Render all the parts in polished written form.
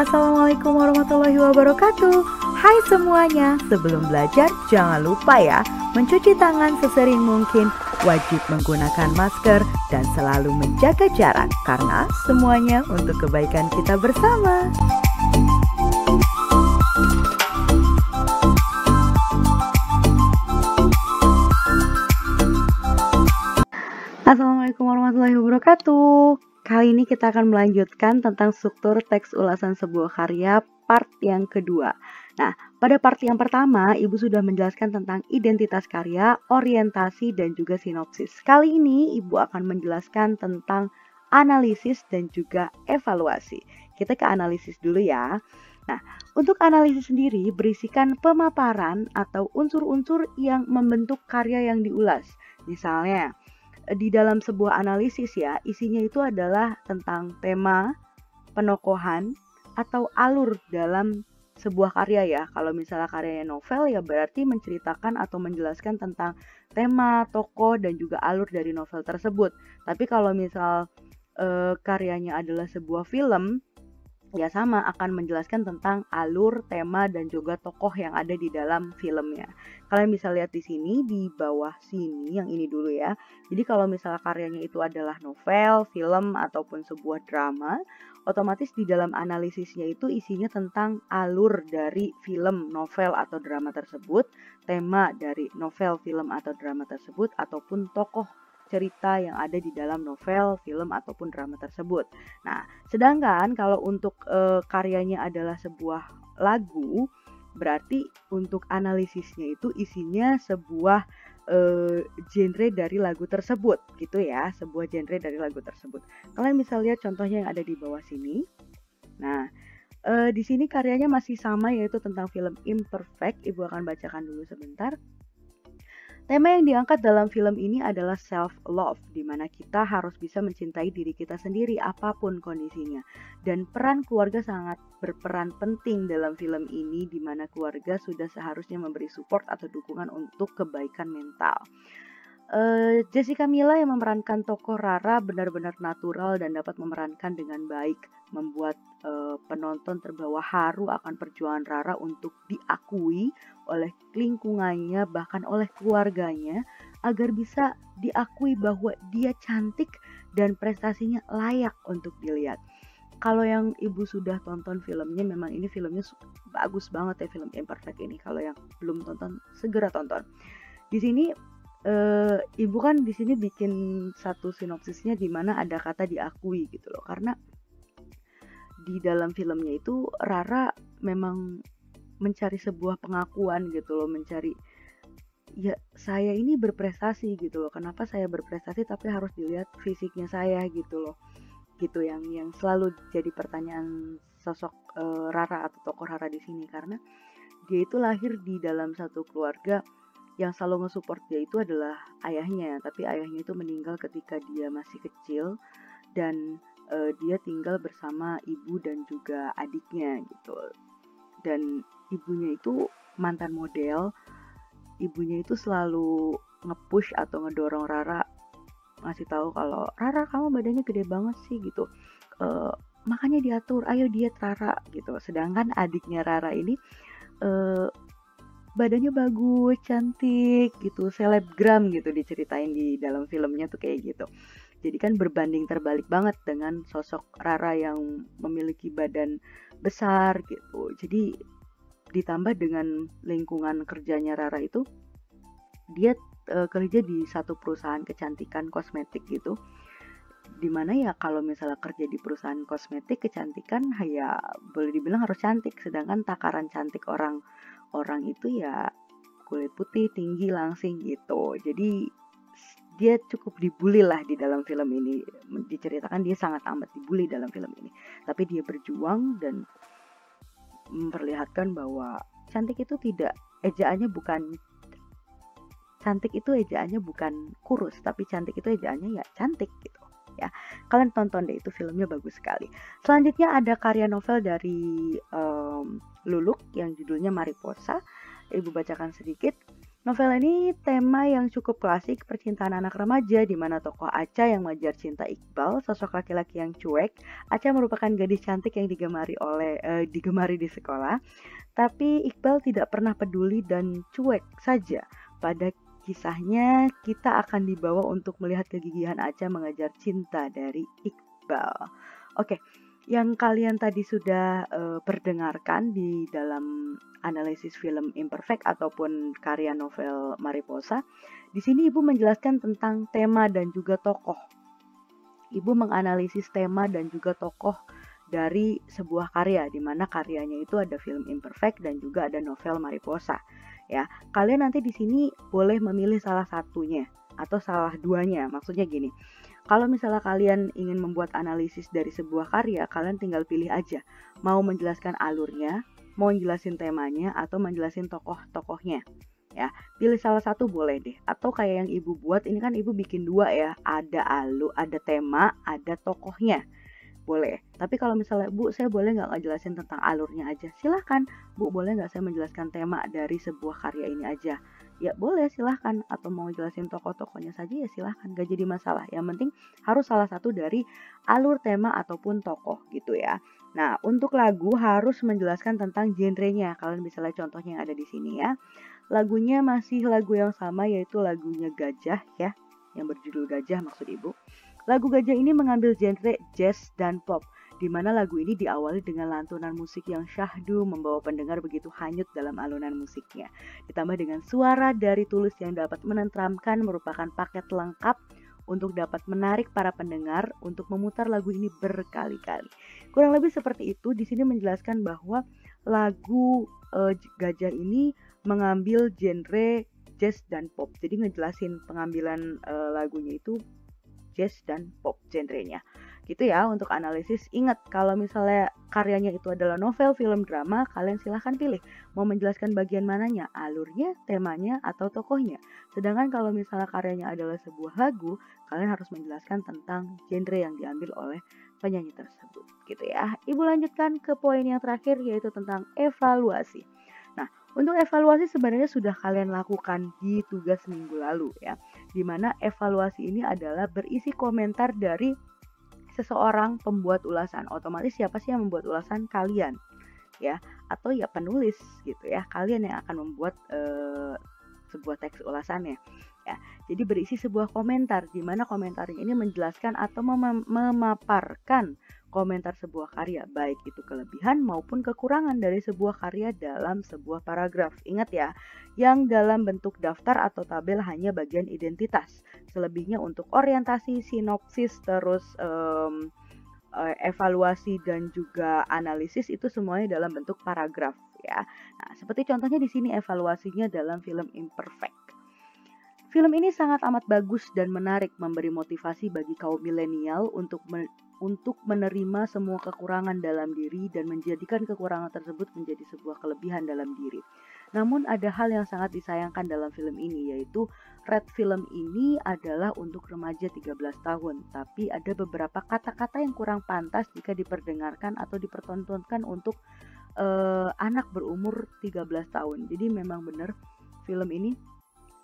Assalamualaikum warahmatullahi wabarakatuh. Hai semuanya, sebelum belajar jangan lupa ya mencuci tangan sesering mungkin, wajib menggunakan masker dan selalu menjaga jarak karena semuanya untuk kebaikan kita bersama. Assalamualaikum warahmatullahi wabarakatuh. Kali ini kita akan melanjutkan tentang struktur teks ulasan sebuah karya part yang kedua. Nah, pada part yang pertama, Ibu sudah menjelaskan tentang identitas karya, orientasi, dan juga sinopsis. Kali ini, Ibu akan menjelaskan tentang analisis dan juga evaluasi. Kita ke analisis dulu ya. Nah, untuk analisis sendiri berisikan pemaparan atau unsur-unsur yang membentuk karya yang diulas. Misalnya, di dalam sebuah analisis ya, isinya itu adalah tentang tema, penokohan, atau alur dalam sebuah karya ya. Kalau misalnya karyanya novel ya berarti menceritakan atau menjelaskan tentang tema, tokoh, dan juga alur dari novel tersebut. Tapi kalau misal karyanya adalah sebuah film, ya sama akan menjelaskan tentang alur, tema, dan juga tokoh yang ada di dalam filmnya. Kalian bisa lihat di sini, di bawah sini, yang ini dulu ya. Jadi kalau misalnya karyanya itu adalah novel, film, ataupun sebuah drama, otomatis di dalam analisisnya itu isinya tentang alur dari film, novel, atau drama tersebut, tema dari novel, film, atau drama tersebut, ataupun tokoh cerita yang ada di dalam novel, film, ataupun drama tersebut. Nah, sedangkan kalau untuk karyanya adalah sebuah lagu, berarti untuk analisisnya itu isinya sebuah genre dari lagu tersebut, gitu ya, sebuah genre dari lagu tersebut. Kalian bisa lihat contohnya yang ada di bawah sini. Nah, di sini karyanya masih sama, yaitu tentang film Imperfect. Ibu akan bacakan dulu sebentar. Tema yang diangkat dalam film ini adalah self-love, di mana kita harus bisa mencintai diri kita sendiri apapun kondisinya. Dan peran keluarga sangat berperan penting dalam film ini, di mana keluarga sudah seharusnya memberi support atau dukungan untuk kebaikan mental. Jessica Mila yang memerankan tokoh Rara benar-benar natural dan dapat memerankan dengan baik, membuat penonton terbawa haru akan perjuangan Rara untuk diakui oleh lingkungannya, bahkan oleh keluarganya, agar bisa diakui bahwa dia cantik dan prestasinya layak untuk dilihat. Kalau yang Ibu sudah tonton filmnya, memang ini filmnya bagus banget ya, film Imperfect ini. Kalau yang belum tonton, segera tonton. Di sini Ibu kan di sini bikin satu sinopsisnya di mana ada kata diakui gitu loh, karena di dalam filmnya itu Rara memang mencari sebuah pengakuan gitu loh, mencari ya saya ini berprestasi gitu loh, kenapa saya berprestasi tapi harus dilihat fisiknya saya gitu loh, gitu yang selalu jadi pertanyaan sosok Rara atau tokoh Rara di sini, karena dia itu lahir di dalam satu keluarga yang selalu nge-support dia itu adalah ayahnya, tapi ayahnya itu meninggal ketika dia masih kecil dan dia tinggal bersama ibu dan juga adiknya gitu. Dan ibunya itu mantan model, ibunya itu selalu nge-push atau ngedorong Rara, ngasih tahu kalau Rara kamu badannya gede banget sih gitu, makanya diatur, ayo diet Rara gitu. Sedangkan adiknya Rara ini badannya bagus, cantik gitu, selebgram gitu diceritain di dalam filmnya tuh kayak gitu. Jadi kan berbanding terbalik banget dengan sosok Rara yang memiliki badan besar gitu. Jadi ditambah dengan lingkungan kerjanya Rara itu, dia kerja di satu perusahaan kecantikan kosmetik gitu. Dimana ya kalau misalnya kerja di perusahaan kosmetik kecantikan ya boleh dibilang harus cantik, sedangkan takaran cantik orang itu ya kulit putih, tinggi, langsing gitu. Jadi dia cukup dibully lah di dalam film ini. Diceritakan dia sangat amat dibully dalam film ini. Tapi dia berjuang dan memperlihatkan bahwa cantik itu tidak, ejaannya bukan cantik itu ejaannya bukan kurus, tapi cantik itu ejaannya ya cantik gitu. Ya, kalian tonton deh, itu filmnya bagus sekali. Selanjutnya ada karya novel dari Luluk yang judulnya Mariposa. Ibu bacakan sedikit. Novel ini tema yang cukup klasik percintaan anak remaja di mana tokoh Acha yang mengejar cinta Iqbal, sosok laki-laki yang cuek. Acha merupakan gadis cantik yang digemari di sekolah, tapi Iqbal tidak pernah peduli dan cuek saja. Pada kisahnya kita akan dibawa untuk melihat kegigihan Acha mengejar cinta dari Iqbal. Oke, yang kalian tadi sudah perdengarkan di dalam analisis film Imperfect ataupun karya novel Mariposa. Di sini Ibu menjelaskan tentang tema dan juga tokoh. Ibu menganalisis tema dan juga tokoh dari sebuah karya, di mana karyanya itu ada film Imperfect dan juga ada novel Mariposa. Ya, kalian nanti di sini boleh memilih salah satunya atau salah duanya. Maksudnya gini, kalau misalnya kalian ingin membuat analisis dari sebuah karya, kalian tinggal pilih aja. Mau menjelaskan alurnya, mau menjelasin temanya, atau menjelasin tokoh-tokohnya. Ya, pilih salah satu boleh deh. Atau kayak yang ibu buat, ini kan ibu bikin dua ya. Ada ada tema, ada tokohnya. Boleh. Tapi kalau misalnya, Bu, saya boleh nggak ngejelasin tentang alurnya aja? Silahkan. Bu, boleh nggak saya menjelaskan tema dari sebuah karya ini aja? Ya boleh, silahkan. Atau mau jelasin tokoh-tokohnya saja ya silahkan. Gak jadi masalah. Yang penting harus salah satu dari alur tema ataupun tokoh gitu ya. Nah, untuk lagu harus menjelaskan tentang genrenya. Kalian bisa lihat contohnya yang ada di sini ya. Lagunya masih lagu yang sama, yaitu lagunya Gajah ya. Yang berjudul Gajah maksud ibu. Lagu Gajah ini mengambil genre jazz dan pop, di mana lagu ini diawali dengan lantunan musik yang syahdu membawa pendengar begitu hanyut dalam alunan musiknya. Ditambah dengan suara dari Tulus yang dapat menenteramkan merupakan paket lengkap untuk dapat menarik para pendengar untuk memutar lagu ini berkali-kali. Kurang lebih seperti itu. Di sini menjelaskan bahwa lagu Gajah ini mengambil genre jazz dan pop. Jadi ngejelasin pengambilan lagunya itu jazz dan pop genrenya. Gitu ya untuk analisis. Ingat kalau misalnya karyanya itu adalah novel, film, drama, kalian silahkan pilih mau menjelaskan bagian mananya, alurnya, temanya, atau tokohnya. Sedangkan kalau misalnya karyanya adalah sebuah lagu, kalian harus menjelaskan tentang genre yang diambil oleh penyanyi tersebut. Gitu ya. Ibu lanjutkan ke poin yang terakhir, yaitu tentang evaluasi. Nah, untuk evaluasi sebenarnya sudah kalian lakukan di tugas minggu lalu ya. Dimana evaluasi ini adalah berisi komentar dari seseorang pembuat ulasan. Otomatis siapa sih yang membuat ulasan? Kalian ya, atau ya penulis gitu ya. Kalian yang akan membuat sebuah teks ulasannya ya. Jadi berisi sebuah komentar, di mana komentarnya ini menjelaskan atau memaparkan komentar sebuah karya, baik itu kelebihan maupun kekurangan dari sebuah karya dalam sebuah paragraf. Ingat ya, yang dalam bentuk daftar atau tabel hanya bagian identitas. Selebihnya untuk orientasi, sinopsis, terus evaluasi dan juga analisis itu semuanya dalam bentuk paragraf ya. Nah, seperti contohnya di sini evaluasinya dalam film Imperfect. Film ini sangat amat bagus dan menarik, memberi motivasi bagi kaum milenial untuk menerima semua kekurangan dalam diri dan menjadikan kekurangan tersebut menjadi sebuah kelebihan dalam diri. Namun ada hal yang sangat disayangkan dalam film ini, yaitu red film ini adalah untuk remaja 13 tahun, tapi ada beberapa kata-kata yang kurang pantas jika diperdengarkan atau dipertontonkan untuk anak berumur 13 tahun. Jadi memang benar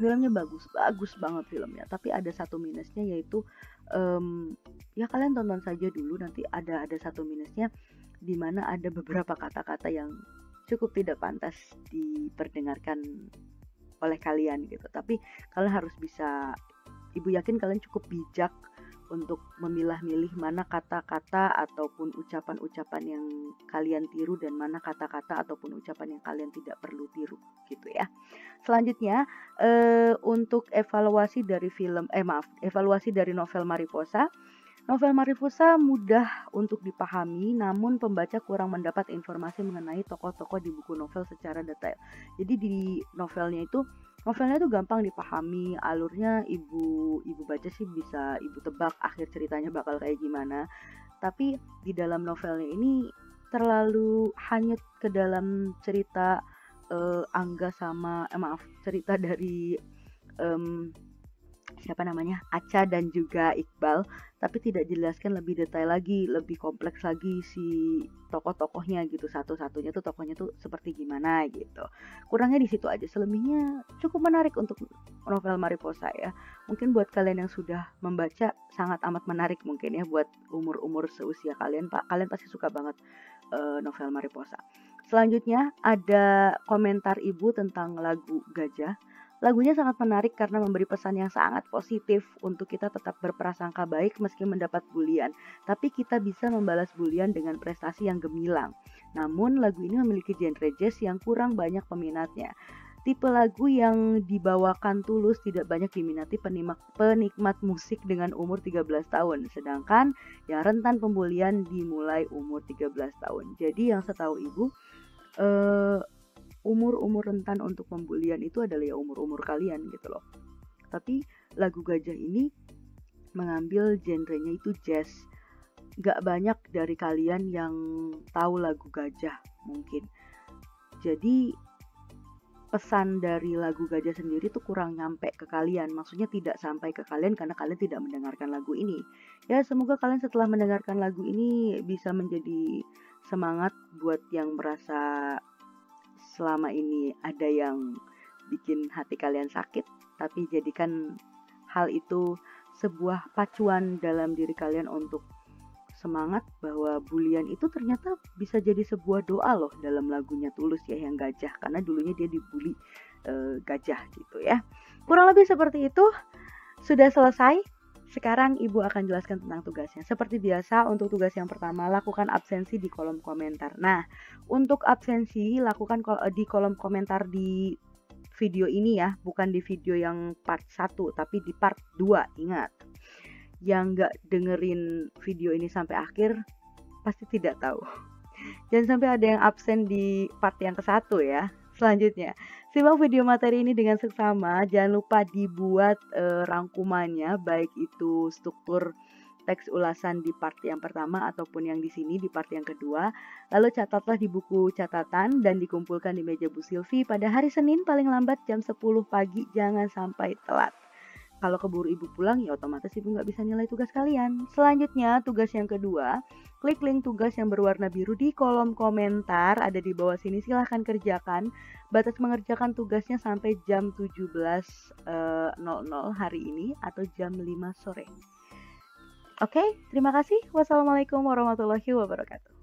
filmnya bagus banget filmnya, tapi ada satu minusnya, yaitu ya kalian tonton saja dulu, nanti ada satu minusnya di mana ada beberapa kata-kata yang cukup tidak pantas diperdengarkan oleh kalian gitu. Tapi kalian harus bisa, ibu yakin kalian cukup bijak untuk memilah-milih mana kata-kata ataupun ucapan-ucapan yang kalian tiru dan mana kata-kata ataupun ucapan yang kalian tidak perlu tiru gitu ya. Selanjutnya untuk evaluasi dari evaluasi dari novel Mariposa. Novel Mariposa mudah untuk dipahami, namun pembaca kurang mendapat informasi mengenai tokoh-tokoh di buku novel secara detail. Jadi di novelnya itu gampang dipahami, alurnya ibu baca sih bisa ibu tebak akhir ceritanya bakal kayak gimana. Tapi di dalam novelnya ini terlalu hanyut ke dalam cerita cerita dari siapa namanya, Acha dan juga Iqbal, tapi tidak dijelaskan lebih detail lagi, lebih kompleks lagi si tokoh-tokohnya gitu, satu-satunya tuh tokohnya tuh seperti gimana gitu. Kurangnya di situ aja, selebihnya cukup menarik untuk novel Mariposa ya. Mungkin buat kalian yang sudah membaca sangat amat menarik mungkin ya, buat umur-umur seusia kalian, Pak. Kalian pasti suka banget novel Mariposa. Selanjutnya ada komentar Ibu tentang lagu Gajah. Lagunya sangat menarik karena memberi pesan yang sangat positif untuk kita tetap berprasangka baik meski mendapat bulian. Tapi kita bisa membalas bulian dengan prestasi yang gemilang. Namun lagu ini memiliki genre jazz yang kurang banyak peminatnya. Tipe lagu yang dibawakan Tulus tidak banyak diminati penikmat musik dengan umur 13 tahun. Sedangkan yang rentan pembulian dimulai umur 13 tahun. Jadi yang setahu Ibu, umur-umur rentan untuk pembulian itu adalah ya umur-umur kalian gitu loh. Tapi lagu Gajah ini mengambil genrenya itu jazz. Gak banyak dari kalian yang tahu lagu Gajah mungkin. Jadi pesan dari lagu Gajah sendiri tuh kurang nyampe ke kalian. Maksudnya tidak sampai ke kalian karena kalian tidak mendengarkan lagu ini. Ya semoga kalian setelah mendengarkan lagu ini bisa menjadi semangat buat yang merasa selama ini ada yang bikin hati kalian sakit, tapi jadikan hal itu sebuah pacuan dalam diri kalian untuk semangat bahwa bulian itu ternyata bisa jadi sebuah doa loh dalam lagunya Tulus ya yang Gajah, karena dulunya dia dibully gajah gitu ya. Kurang lebih seperti itu. Sudah selesai. Sekarang Ibu akan jelaskan tentang tugasnya. Seperti biasa, untuk tugas yang pertama, lakukan absensi di kolom komentar. Nah, untuk absensi, lakukan di kolom komentar di video ini ya, bukan di video yang part 1, tapi di part 2, ingat. Yang nggak dengerin video ini sampai akhir, pasti tidak tahu. Jangan sampai ada yang absen di part yang ke-1 ya. Selanjutnya, simak video materi ini dengan seksama. Jangan lupa dibuat rangkumannya, baik itu struktur teks ulasan di part yang pertama ataupun yang di sini di part yang kedua. Lalu catatlah di buku catatan dan dikumpulkan di meja Bu Silvi pada hari Senin paling lambat jam 10 pagi. Jangan sampai telat. Kalau keburu Ibu pulang, ya otomatis Ibu nggak bisa nilai tugas kalian. Selanjutnya, tugas yang kedua, klik link tugas yang berwarna biru di kolom komentar, ada di bawah sini, silahkan kerjakan. Batas mengerjakan tugasnya sampai jam 17.00 hari ini atau jam 5 sore. Oke, terima kasih. Wassalamualaikum warahmatullahi wabarakatuh.